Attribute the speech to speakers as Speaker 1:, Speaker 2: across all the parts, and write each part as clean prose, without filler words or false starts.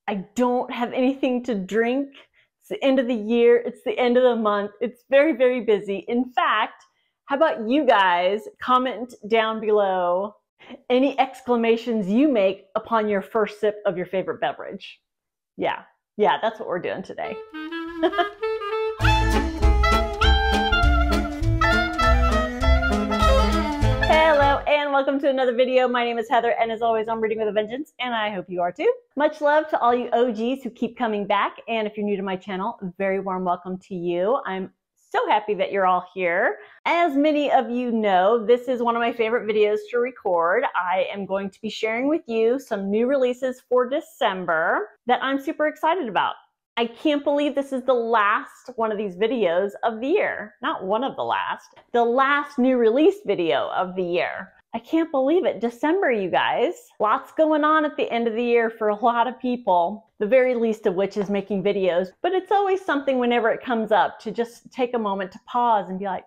Speaker 1: I don't have anything to drink. It's the end of the year. It's the end of the month. It's very, very busy. In fact, how about you guys comment down below any exclamations you make upon your first sip of your favorite beverage? Yeah, that's what we're doing today. Hello and welcome to another video. My name is Heather and as always I'm reading with a vengeance and I hope you are too. Much love to all you OGs who keep coming back, and if you're new to my channel, a very warm welcome to you. I'm so happy that you're all here. As many of you know, this is one of my favorite videos to record. I am going to be sharing with you some new releases for December that I'm super excited about. I can't believe this is the last one of these videos of the year. Not one of the last new release video of the year. I can't believe it. December, you guys. Lots going on at the end of the year for a lot of people, the very least of which is making videos. But it's always something whenever it comes up to just take a moment to pause and be like,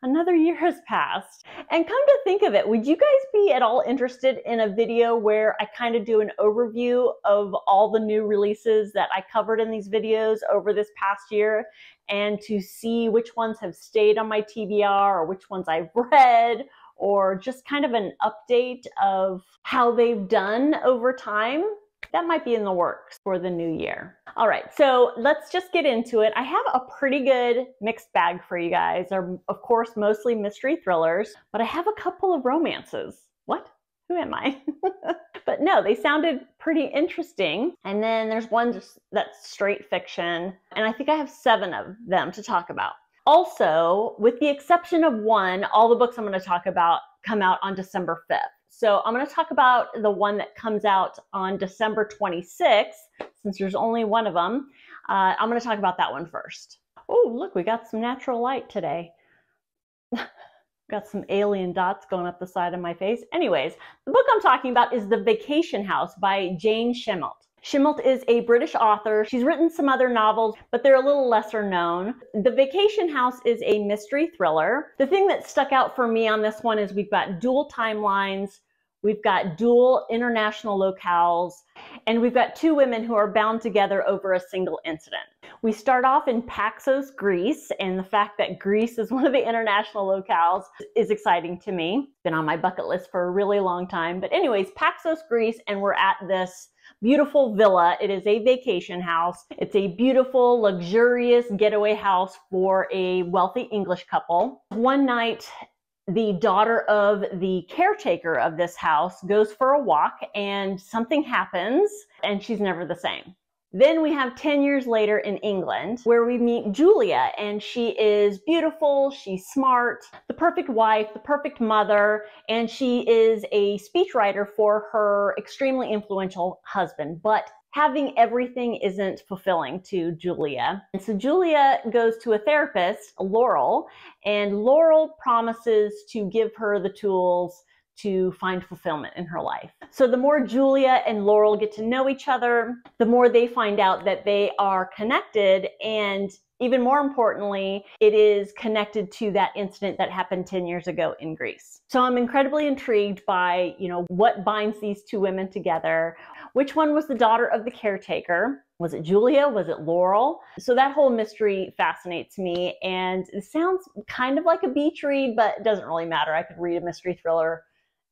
Speaker 1: another year has passed. And come to think of it, would you guys be at all interested in a video where I kind of do an overview of all the new releases that I covered in these videos over this past year, and to see which ones have stayed on my TBR or which ones I've read, or just kind of an update of how they've done over time? That might be in the works for the new year. All right, so let's just get into it. I have a pretty good mixed bag for you guys. They're, of course, mostly mystery thrillers, but I have a couple of romances. What? Who am I? But no, they sounded pretty interesting. And then there's one that's straight fiction, and I think I have 7 of them to talk about. Also, with the exception of one, all the books I'm going to talk about come out on December 5th. So I'm going to talk about the one that comes out on December 26th, since there's only one of them. I'm going to talk about that one first. Oh, look, we got some natural light today. Got some alien dots going up the side of my face. Anyways, the book I'm talking about is The Vacation House by Jane Shimelt. Shimelt is a British author. She's written some other novels, but they're a little lesser known. The Vacation House is a mystery thriller. The thing that stuck out for me on this one is we've got dual timelines, we've got dual international locales, and we've got 2 women who are bound together over a single incident. We start off in Paxos, Greece, and the fact that Greece is one of the international locales is exciting to me. It's been on my bucket list for a really long time. But anyways, Paxos, Greece, and we're at this beautiful villa. It is a vacation house. It's a beautiful, luxurious getaway house for a wealthy English couple. One night, the daughter of the caretaker of this house goes for a walk and something happens and she's never the same. Then we have 10 years later in England, where we meet Julia, and she is beautiful, she's smart, the perfect wife, the perfect mother, and she is a speechwriter for her extremely influential husband. But having everything isn't fulfilling to Julia. And so Julia goes to a therapist, Laurel, and Laurel promises to give her the tools to find fulfillment in her life. So the more Julia and Laurel get to know each other, the more they find out that they are connected, and even more importantly, it is connected to that incident that happened 10 years ago in Greece. So I'm incredibly intrigued by, what binds these 2 women together. Which one was the daughter of the caretaker? Was it Julia? Was it Laurel? So that whole mystery fascinates me, and it sounds kind of like a beach read, but it doesn't really matter. I could read a mystery thriller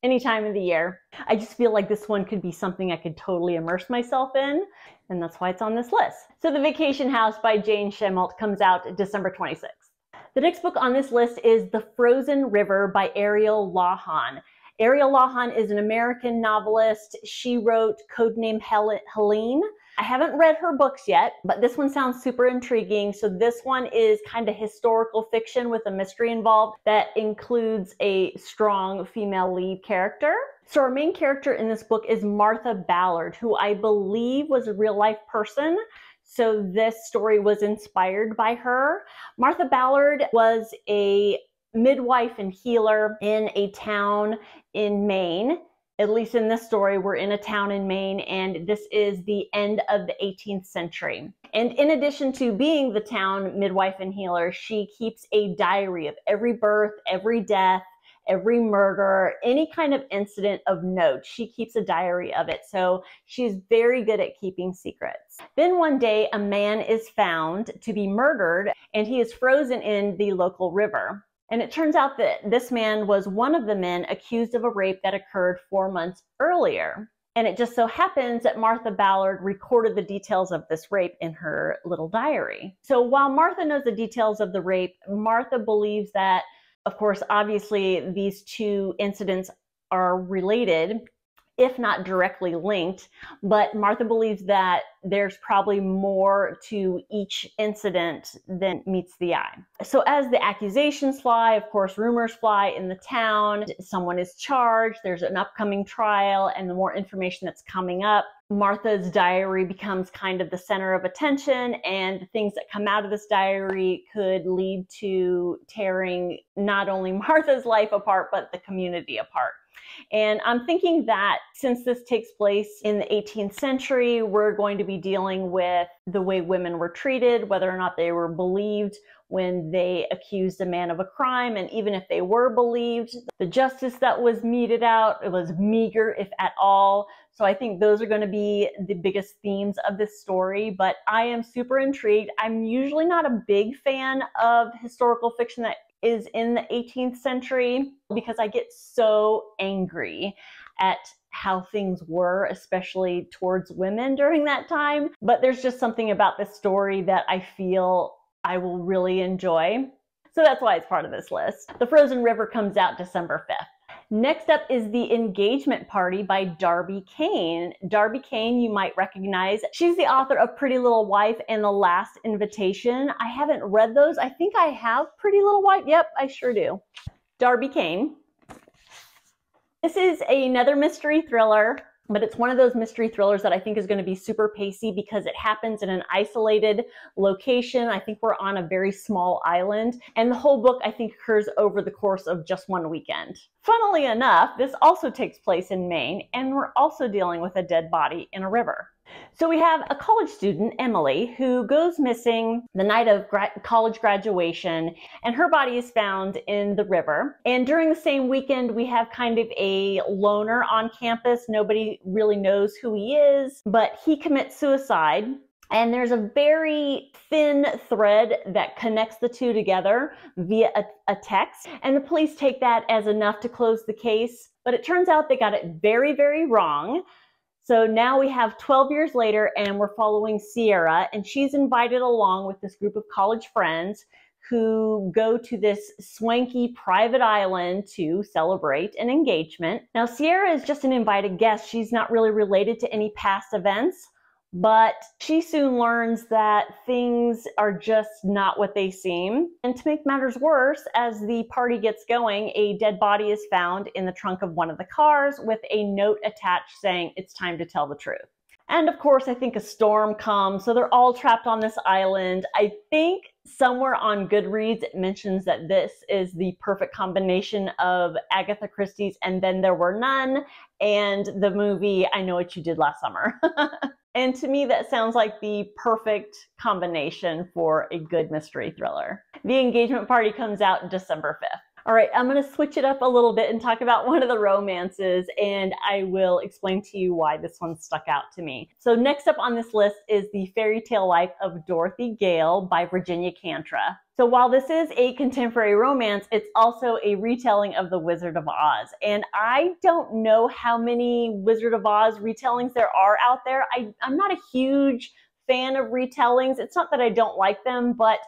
Speaker 1: any time of the year. I just feel like this one could be something I could totally immerse myself in, and that's why it's on this list. So The Vacation House by Jane Shimelt comes out December 26th. The next book on this list is The Frozen River by Ariel Lawhon. Ariel Lawhon is an American novelist. She wrote Codename Helene. I haven't read her books yet, but this one sounds super intriguing. So this one is kind of historical fiction with a mystery involved that includes a strong female lead character. So our main character in this book is Martha Ballard, who I believe was a real life person. So this story was inspired by her. Martha Ballard was a midwife and healer in a town in Maine. At least in this story, we're in a town in Maine, and this is the end of the 18th century. And in addition to being the town midwife and healer, she keeps a diary of every birth, every death, every murder, any kind of incident of note. She keeps a diary of it. So she's very good at keeping secrets. Then one day, a man is found to be murdered, and he is frozen in the local river. And it turns out that this man was one of the men accused of a rape that occurred 4 months earlier. And it just so happens that Martha Ballard recorded the details of this rape in her little diary. So while Martha knows the details of the rape, Martha believes that, of course, obviously these two incidents are related, if not directly linked, but Martha believes that there's probably more to each incident than meets the eye. So as the accusations fly, of course, rumors fly in the town, someone is charged, there's an upcoming trial, and the more information that's coming up, Martha's diary becomes kind of the center of attention, and the things that come out of this diary could lead to tearing not only Martha's life apart, but the community apart. And I'm thinking that since this takes place in the 18th century, we're going to be dealing with the way women were treated, whether or not they were believed when they accused a man of a crime. And even if they were believed, the justice that was meted out, it was meager, if at all. So I think those are going to be the biggest themes of this story, but I am super intrigued. I'm usually not a big fan of historical fiction that is in the 18th century because I get so angry at how things were, especially towards women during that time. But there's just something about this story that I feel I will really enjoy. So that's why it's part of this list. The Frozen River comes out December 5th. Next up is The Engagement Party by Darby Kane. Darby Kane, you might recognize. She's the author of Pretty Little Wife and The Last Invitation. I haven't read those. I think I have Pretty Little Wife. Yep, I sure do. Darby Kane. This is another mystery thriller, but it's one of those mystery thrillers that I think is going to be super pacey because it happens in an isolated location. I think we're on a very small island, and the whole book, I think, occurs over the course of just one weekend. Funnily enough, this also takes place in Maine, and we're also dealing with a dead body in a river. So we have a college student, Emily, who goes missing the night of college graduation, and her body is found in the river. And during the same weekend, we have kind of a loner on campus. Nobody really knows who he is, but he commits suicide. And there's a very thin thread that connects the two together via a text. And the police take that as enough to close the case. But it turns out they got it very, very wrong. So now we have 12 years later, and we're following Sierra, and she's invited along with this group of college friends who go to this swanky private island to celebrate an engagement. Now, Sierra is just an invited guest. She's not really related to any past events, but she soon learns that things are just not what they seem. And to make matters worse, as the party gets going, a dead body is found in the trunk of one of the cars with a note attached saying, "It's time to tell the truth." And of course, I think a storm comes, so they're all trapped on this island. I think somewhere on Goodreads it mentions that this is the perfect combination of Agatha Christie's And Then There Were None and the movie I Know What You Did Last Summer. And to me, that sounds like the perfect combination for a good mystery thriller. The Engagement Party comes out December 5th. All right, I'm going to switch it up a little bit and talk about one of the romances, and I will explain to you why this one stuck out to me. So next up on this list is The Fairy Tale Life of Dorothy Gale by Virginia Cantra. So while this is a contemporary romance, it's also a retelling of The Wizard of Oz. And I don't know how many Wizard of Oz retellings there are out there. I'm not a huge fan of retellings. It's not that I don't like them, but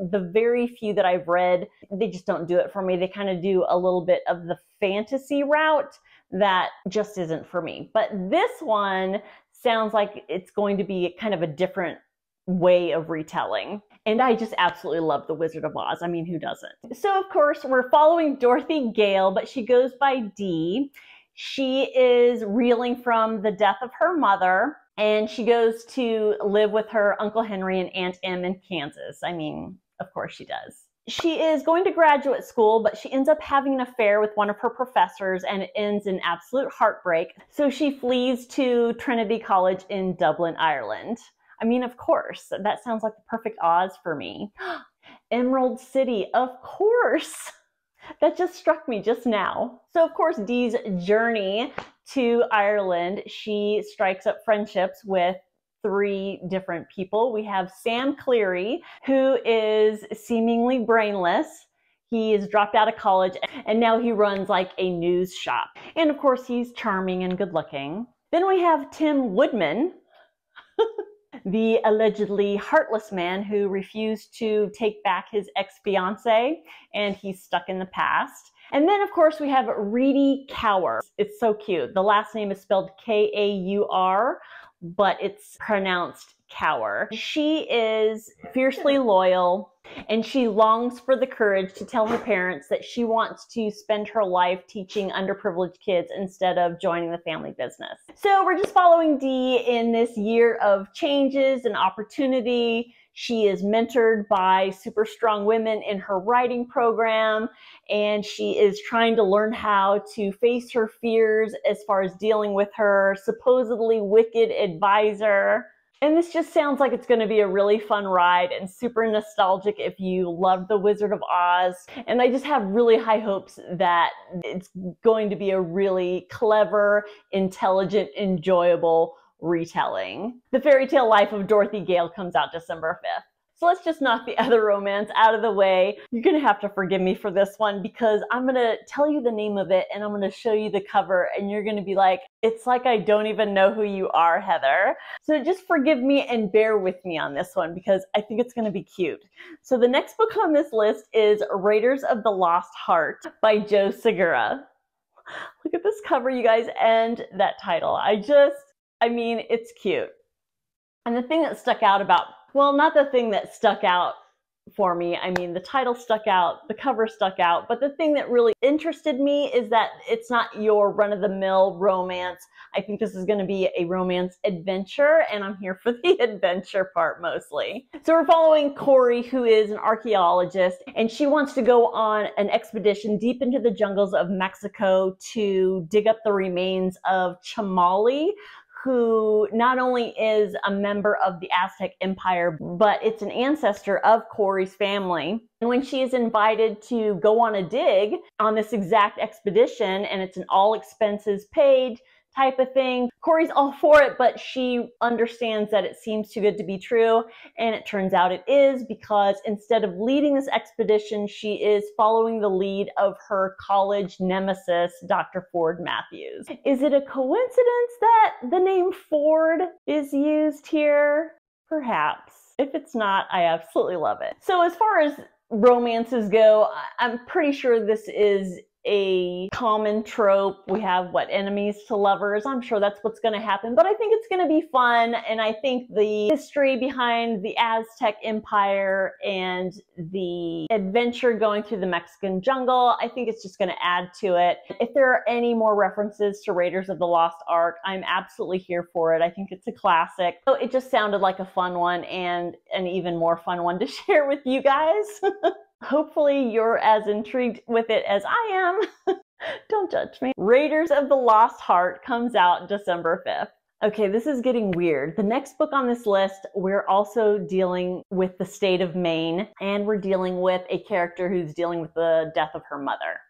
Speaker 1: the very few that I've read, they just don't do it for me. They kind of do a little bit of the fantasy route that just isn't for me. But this one sounds like it's going to be kind of a different way of retelling. And I just absolutely love The Wizard of Oz. I mean, who doesn't? So of course, we're following Dorothy Gale, but she goes by Dee. She is reeling from the death of her mother, and she goes to live with her Uncle Henry and Aunt Em in Kansas. I mean, of course she does. She is going to graduate school, but she ends up having an affair with one of her professors, and it ends in absolute heartbreak. So she flees to Trinity College in Dublin, Ireland. I mean, of course, that sounds like the perfect Oz for me. Emerald City, of course. That just struck me just now. So of course, Dee's journey to Ireland, she strikes up friendships with 3 different people. We have Sam Cleary, who is seemingly brainless. He is dropped out of college and now he runs like a news shop. And of course, he's charming and good looking. Then we have Tim Woodman, the allegedly heartless man who refused to take back his ex-fiancée, and he's stuck in the past. And then, of course, we have Reedy Kaur. It's so cute. The last name is spelled K-A-U-R, but it's pronounced Kaur. She is fiercely loyal, and she longs for the courage to tell her parents that she wants to spend her life teaching underprivileged kids instead of joining the family business. So we're just following Dee in this year of changes and opportunity. She is mentored by super strong women in her writing program, and she is trying to learn how to face her fears as far as dealing with her supposedly wicked advisor. And this just sounds like it's going to be a really fun ride and super nostalgic if you love The Wizard of Oz. And I just have really high hopes that it's going to be a really clever, intelligent, enjoyable retelling. The Fairy Tale Life of Dorothy Gale comes out December 5th. So let's just knock the other romance out of the way. You're gonna have to forgive me for this one because I'm gonna tell you the name of it and I'm gonna show you the cover and you're gonna be like, it's like I don't even know who you are, Heather. So just forgive me and bear with me on this one because I think it's gonna be cute. So the next book on this list is Raiders of the Lost Heart by Joe Segura. Look at this cover, you guys, and that title. I mean, it's cute. And the thing that stuck out about, well, not the thing that stuck out for me. I mean, the title stuck out, the cover stuck out, but the thing that really interested me is that it's not your run-of-the-mill romance. I think this is going to be a romance adventure, and I'm here for the adventure part mostly. So we're following Corey, who is an archaeologist, and she wants to go on an expedition deep into the jungles of Mexico to dig up the remains of Chamali, who not only is a member of the Aztec Empire, but it's an ancestor of Corey's family. And when she is invited to go on a dig on this exact expedition, and it's an all expenses paid type of thing, Corey's all for it, but she understands that it seems too good to be true. And it turns out it is, because instead of leading this expedition, she is following the lead of her college nemesis, Dr. Ford Matthews. Is it a coincidence that the name Ford is used here? Perhaps. If it's not, I absolutely love it. So as far as romances go, I'm pretty sure this is a common trope. We have enemies to lovers. I'm sure that's what's going to happen, but I think it's going to be fun. And I think the history behind the Aztec Empire and the adventure going through the Mexican jungle, I think it's just going to add to it. If there are any more references to Raiders of the Lost Ark, I'm absolutely here for it. I think it's a classic. So it just sounded like a fun one, and an even more fun one to share with you guys. Hopefully you're as intrigued with it as I am. Don't judge me. Raiders of the Lost Heart comes out December 5th. Okay, this is getting weird. The next book on this list, we're also dealing with the state of Maine, and we're dealing with a character who's dealing with the death of her mother.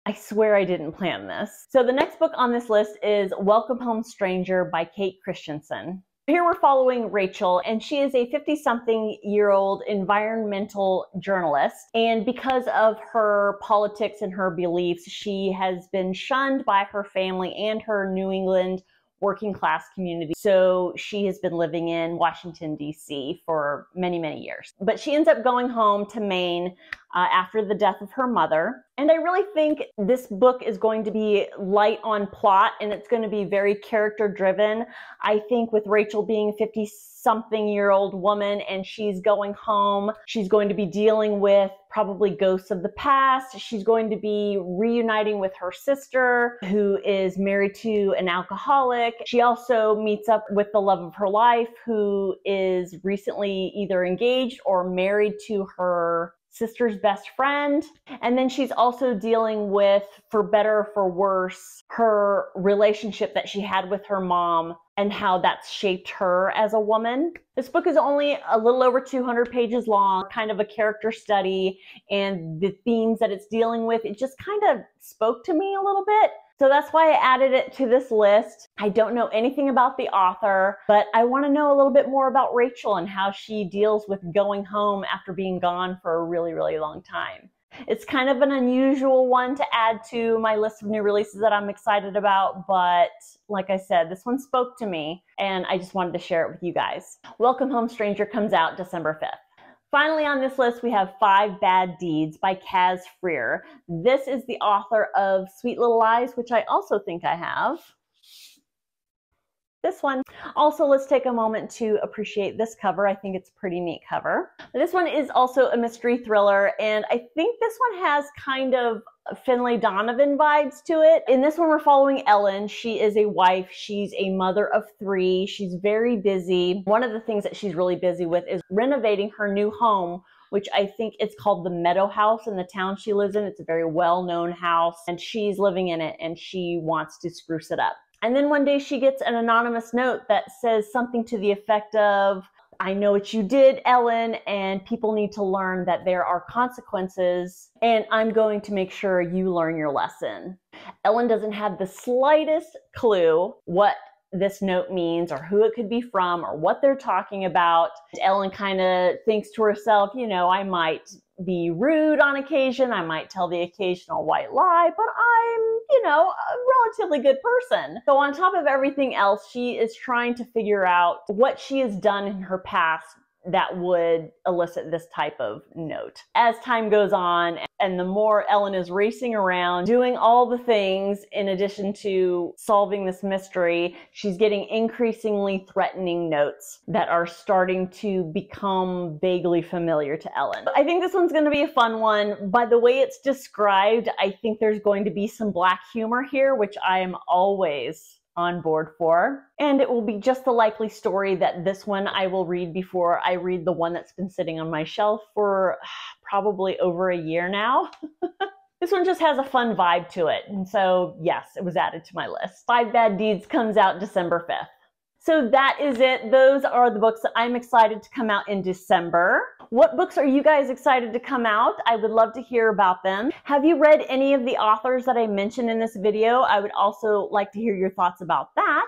Speaker 1: I swear I didn't plan this. So the next book on this list is Welcome Home Stranger by Kate Christensen. Here we're following Rachel, and she is a 50-something-year-old environmental journalist. And because of her politics and her beliefs, she has been shunned by her family and her New England working class community. So she has been living in Washington, D.C. for many, many years. But she ends up going home to Maine after the death of her mother. And I really think this book is going to be light on plot, and it's going to be very character driven. I think with Rachel being a 50-something-year-old woman and she's going home, she's going to be dealing with probably ghosts of the past. She's going to be reuniting with her sister, who is married to an alcoholic. She also meets up with the love of her life, who is recently either engaged or married to her sister's best friend. And then she's also dealing with, for better or for worse, her relationship that she had with her mom and how that's shaped her as a woman. This book is only a little over 200 pages long, kind of a character study, and the themes that it's dealing with, it just kind of spoke to me a little bit. So that's why I added it to this list. I don't know anything about the author, but I want to know a little bit more about Rachel and how she deals with going home after being gone for a really, really long time. It's kind of an unusual one to add to my list of new releases that I'm excited about, but like I said, this one spoke to me and I just wanted to share it with you guys. Welcome Home Stranger comes out December 5th. Finally on this list, we have 5 Bad Deeds by Kaz Freer. This is the author of Sweet Little Lies, which I also think I have. This one. Also, let's take a moment to appreciate this cover. I think it's a pretty neat cover. This one is also a mystery thriller, and I think this one has kind of Finlay Donovan vibes to it. In this one, we're following Ellen. She is a wife. She's a mother of 3. She's very busy. One of the things that she's really busy with is renovating her new home, which I think it's called the Meadow House in the town she lives in. It's a very well-known house, and she's living in it, and she wants to spruce it up. And then one day she gets an anonymous note that says something to the effect of, "I know what you did, Ellen, and people need to learn that there are consequences, and I'm going to make sure you learn your lesson." Ellen doesn't have the slightest clue what this note means or who it could be from or what they're talking about. Ellen kind of thinks to herself, you know, I might be rude on occasion, I might tell the occasional white lie, but I'm, you know, a relatively good person. So on top of everything else, she is trying to figure out what she has done in her past that would elicit this type of note. As time goes on, and the more Ellen is racing around, doing all the things in addition to solving this mystery, she's getting increasingly threatening notes that are starting to become vaguely familiar to Ellen. I think this one's going to be a fun one. By the way it's described, I think there's going to be some black humor here, which I am always on board for. And it will be just the likely story that this one I will read before I read the one that's been sitting on my shelf for probably over a year now. This one just has a fun vibe to it. And so yes, it was added to my list. 5 Bad Deeds comes out December 5th. So that is it. Those are the books that I'm excited to come out in December. What books are you guys excited to come out? I would love to hear about them. Have you read any of the authors that I mentioned in this video? I would also like to hear your thoughts about that.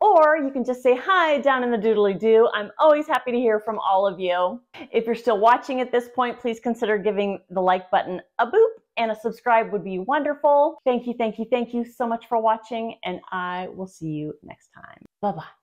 Speaker 1: Or you can just say hi down in the doodly-doo. I'm always happy to hear from all of you. If you're still watching at this point, please consider giving the like button a boop, and a subscribe would be wonderful. Thank you, thank you, thank you so much for watching, and I will see you next time. Bye-bye.